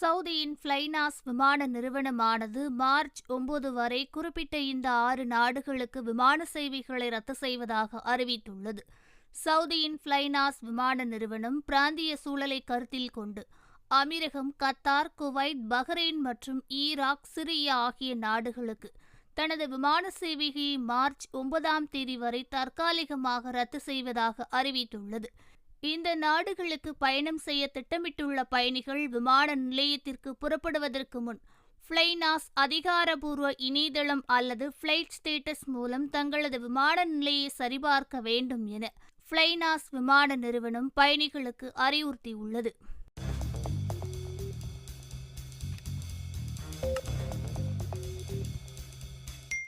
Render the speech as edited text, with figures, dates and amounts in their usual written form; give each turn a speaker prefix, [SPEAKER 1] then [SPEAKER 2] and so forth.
[SPEAKER 1] சவுதியின் ஃப்ளைனாஸ் விமான நிறுவனமானது மார்ச் 9 வரை குறிப்பிட்ட இந்த 6 நாடுகளுக்கு விமான சேவைகளை ரத்து செய்வதாக அறிவித்துள்ளது. சவுதியின் ஃப்ளைனாஸ் விமான நிறுவனம் பிராந்திய சூழலை கருத்தில் கொண்டு அமீரகம், கத்தார், குவைத், பஹ்ரைன் மற்றும் ஈராக், சிரியா ஆகிய நாடுகளுக்கு தனது விமான சேவையை மார்ச் 9ஆம் தேதி வரை தற்காலிகமாக ரத்து செய்வதாக அறிவித்துள்ளது. இந்த நாடுகளுக்கு பயணம் செய்ய திட்டமிட்டுள்ள பயணிகள் விமான நிலையத்திற்கு புறப்படுவதற்கு முன் ஃப்ளைனாஸ் அதிகாரப்பூர்வ இணையதளம் அல்லது ஃப்ளைட் ஸ்டேட்டஸ் மூலம் தங்களது விமான நிலையை சரிபார்க்க வேண்டும் என ஃப்ளைனாஸ் விமான நிறுவனம் பயணிகளுக்கு அறிவுறுத்தியுள்ளது.